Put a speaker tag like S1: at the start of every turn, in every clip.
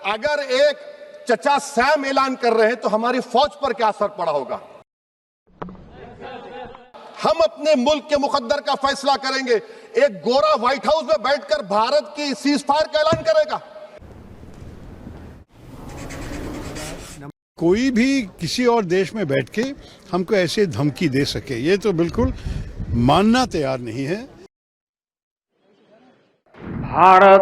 S1: अगर एक चचा सैम ऐलान कर रहे हैं तो हमारी फौज पर क्या असर पड़ा होगा। हम अपने मुल्क के मुकद्दर का फैसला करेंगे। एक गोरा व्हाइट हाउस में बैठकर भारत की सीज फायर का ऐलान करेगा।
S2: कोई भी किसी और देश में बैठ के हमको ऐसे धमकी दे सके, ये तो बिल्कुल मानना तैयार नहीं है।
S3: भारत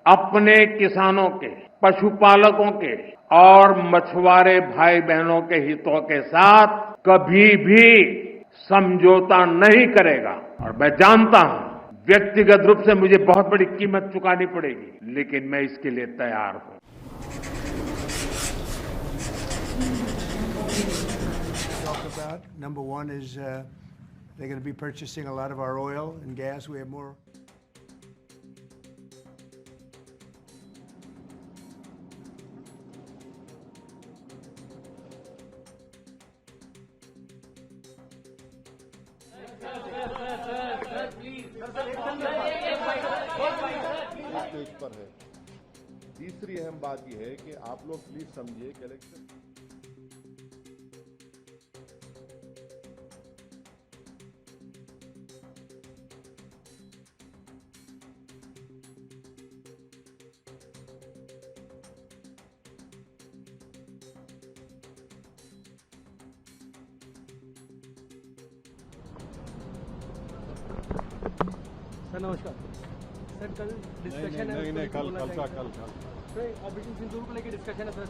S3: अपने किसानों के, पशुपालकों के और मछुआरे भाई बहनों के हितों के साथ कभी भी समझौता नहीं करेगा। और मैं जानता हूं व्यक्तिगत रूप से मुझे बहुत बड़ी कीमत चुकानी पड़ेगी, लेकिन मैं इसके लिए तैयार हूं।
S4: Number one is they're going to be purchasing a lot of our oil and gas. We have more.
S5: Stage पर है। तीसरी अहम बात यह है कि आप लोग प्लीज समझिए कि इलेक्शन
S6: सर नमस्कार। सर कल डिस्कशन है।
S5: नहीं कल
S6: सर ऑपरेशन सिंदूर को लेकर डिस्कशन है सर।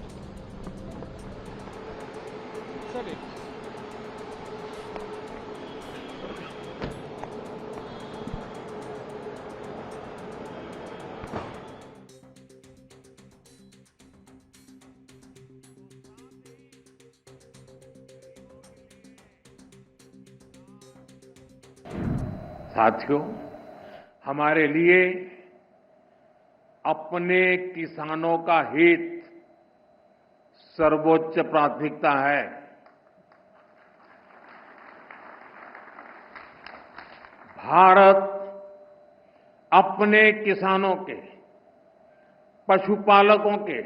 S3: साथियों, हमारे लिए अपने किसानों का हित सर्वोच्च प्राथमिकता है। भारत अपने किसानों के, पशुपालकों के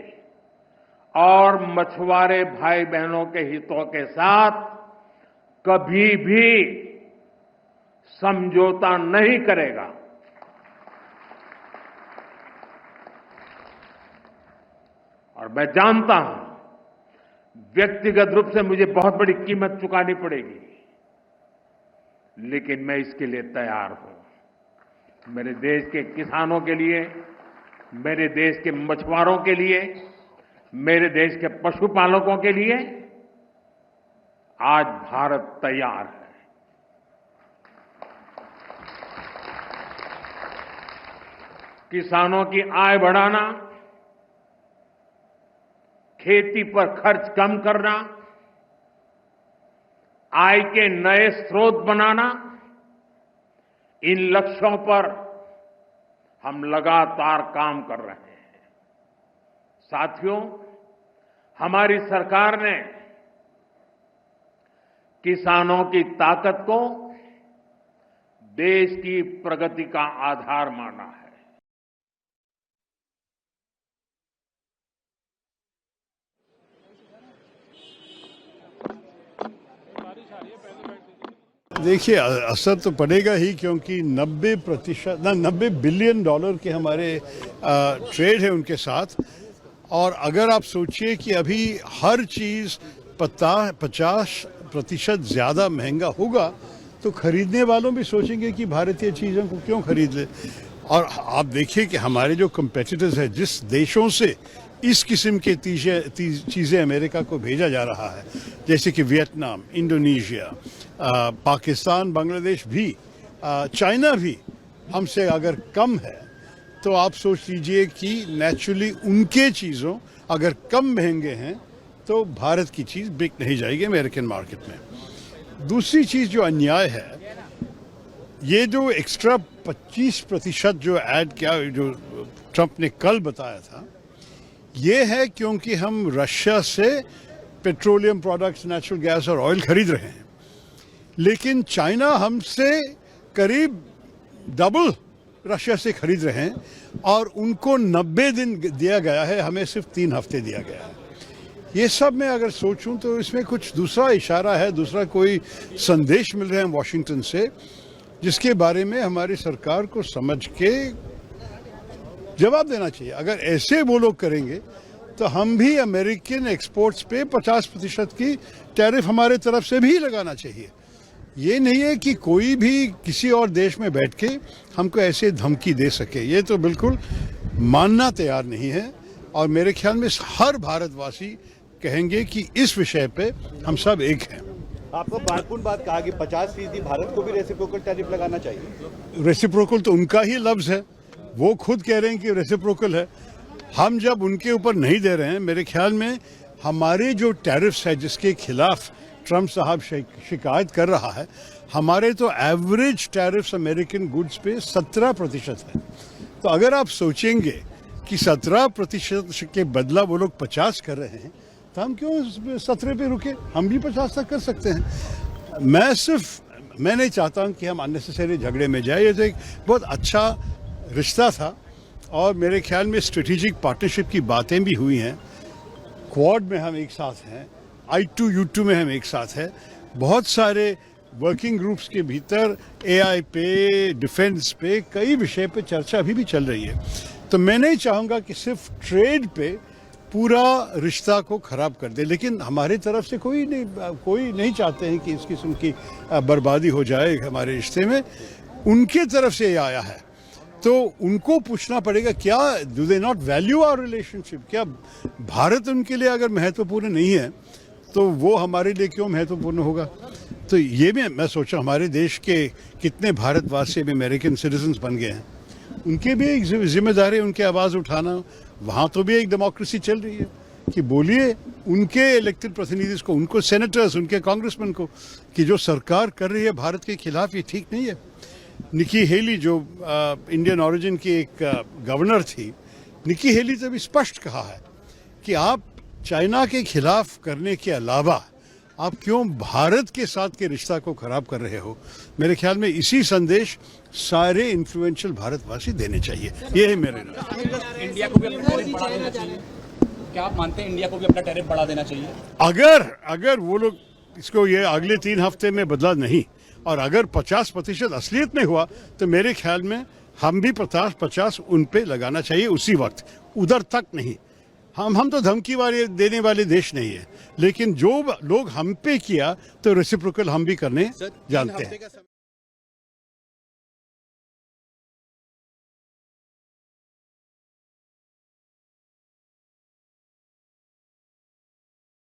S3: और मछुआरे भाई बहनों के हितों के साथ कभी भी समझौता नहीं करेगा। और मैं जानता हूं व्यक्तिगत रूप से मुझे बहुत बड़ी कीमत चुकानी पड़ेगी, लेकिन मैं इसके लिए तैयार हूं। मेरे देश के किसानों के लिए, मेरे देश के मछुआरों के लिए, मेरे देश के पशुपालकों के लिए आज भारत तैयार है। किसानों की आय बढ़ाना, खेती पर खर्च कम करना, आय के नए स्रोत बनाना, इन लक्ष्यों पर हम लगातार काम कर रहे हैं। साथियों, हमारी सरकार ने किसानों की ताकत को देश की प्रगति का आधार माना है।
S2: देखिए, असर तो पड़ेगा ही, क्योंकि 90 बिलियन डॉलर के हमारे ट्रेड है उनके साथ। और अगर आप सोचिए कि अभी हर चीज़ 50% ज़्यादा महंगा होगा, तो खरीदने वालों भी सोचेंगे कि भारतीय चीज़ों को क्यों खरीद ले। और आप देखिए कि हमारे जो कंपेटिटर्स हैं, जिस देशों से इस किस्म के चीज़ें अमेरिका को भेजा जा रहा है, जैसे कि वियतनाम, इंडोनेशिया, पाकिस्तान, बांग्लादेश भी, चाइना भी हमसे अगर कम है, तो आप सोच लीजिए कि नेचुरली उनके चीज़ों अगर कम महंगे हैं तो भारत की चीज़ बिक नहीं जाएगी अमेरिकन मार्केट में। दूसरी चीज़ जो अन्याय है, ये जो एक्स्ट्रा 25% जो ऐड किया, जो ट्रंप ने कल बताया था, ये है क्योंकि हम रशिया से पेट्रोलियम प्रोडक्ट्स, नेचुरल गैस और ऑयल खरीद रहे हैं, लेकिन चाइना हमसे करीब डबल रशिया से खरीद रहे हैं और उनको 90 दिन दिया गया है, हमें सिर्फ 3 हफ्ते दिया गया है। ये सब मैं अगर सोचूं तो इसमें कुछ दूसरा इशारा है, दूसरा कोई संदेश मिल रहे हैं वॉशिंगटन से, जिसके बारे में हमारी सरकार को समझ के जवाब देना चाहिए। अगर ऐसे वो लोग करेंगे तो हम भी अमेरिकन एक्सपोर्ट्स पे 50% की टैरिफ हमारे तरफ से भी लगाना चाहिए। ये नहीं है कि कोई भी किसी और देश में बैठ के हमको ऐसे धमकी दे सके, ये तो बिल्कुल मानना तैयार नहीं है। और मेरे ख्याल में हर भारतवासी कहेंगे कि इस विषय पे हम सब एक हैं।
S7: आपको महत्वपूर्ण बात कहा कि 50% भारत को भी रेसिप्रोकल टैरिफ लगाना चाहिए।
S2: रेसिप्रोकल तो उनका ही लफ्ज है, वो खुद कह रहे हैं कि रेसिप्रोकल है। हम जब उनके ऊपर नहीं दे रहे हैं, मेरे ख्याल में हमारे जो टैरिफ्स है जिसके खिलाफ ट्रम्प साहब शिकायत कर रहा है, हमारे तो एवरेज टैरिफ्स अमेरिकन गुड्स पे 17% है। तो अगर आप सोचेंगे कि 17% के बदला वो लोग 50 कर रहे हैं, तो हम क्यों 17 पे रुके, हम भी 50 तक कर सकते हैं। मैं नहीं चाहता हूं कि हम अननेसेसरी झगड़े में जाए। ये तो एक बहुत अच्छा रिश्ता था और मेरे ख्याल में स्ट्रेटेजिक पार्टनरशिप की बातें भी हुई हैं। क्वाड में हम एक साथ हैं, I2U2 में हम एक साथ हैं, बहुत सारे वर्किंग ग्रुप्स के भीतर AI पे, डिफेंस पे, कई विषय पे चर्चा अभी भी चल रही है। तो मैं नहीं चाहूँगा कि सिर्फ ट्रेड पे पूरा रिश्ता को खराब कर दे, लेकिन हमारे तरफ से कोई नहीं चाहते हैं कि इस किस्म की बर्बादी हो जाए हमारे रिश्ते में। उनके तरफ से ये आया है तो उनको पूछना पड़ेगा, क्या do they not value our relationship? क्या भारत उनके लिए अगर महत्वपूर्ण नहीं है तो वो हमारे लिए क्यों महत्वपूर्ण होगा? तो ये मैं सोचा हमारे देश के कितने भारतवासी भी अमेरिकन सिटीजन्स बन गए हैं, उनके भी एक जिम्मेदारी है उनकी आवाज़ उठाना। वहाँ तो भी एक डेमोक्रेसी चल रही है कि बोलिए उनके इलेक्टेड प्रतिनिधि को, उनको सेनेटर्स, उनके कांग्रेसमैन को, कि जो सरकार कर रही है भारत के खिलाफ ये ठीक नहीं है। निकी हेली जो इंडियन ओरिजिन की एक गवर्नर थी, निकी हेली ने भी स्पष्ट कहा है कि आप चाइना के खिलाफ करने के अलावा आप क्यों भारत के साथ के रिश्ता को खराब कर रहे हो। मेरे ख्याल में इसी संदेश सारे इन्फ्लुएंशियल भारतवासी देने चाहिए। ये है मेरे
S8: इंडिया को भी अपना टैरिफ बढ़ा देना चाहिए। क्या आप मानते हैं इंडिया को भी अपना टैरिफ बढ़ा देना चाहिए?
S2: अगर वो लोग इसको ये अगले 3 हफ्ते में बदला नहीं और अगर 50% असलियत में हुआ तो मेरे ख्याल में हम भी 50-50 उन पे लगाना चाहिए उसी वक्त, उधर तक नहीं। हम तो धमकी वाले देने वाले देश नहीं है, लेकिन जो लोग हम पे किया तो रेसिप्रोकल हम भी करने जानते हैं।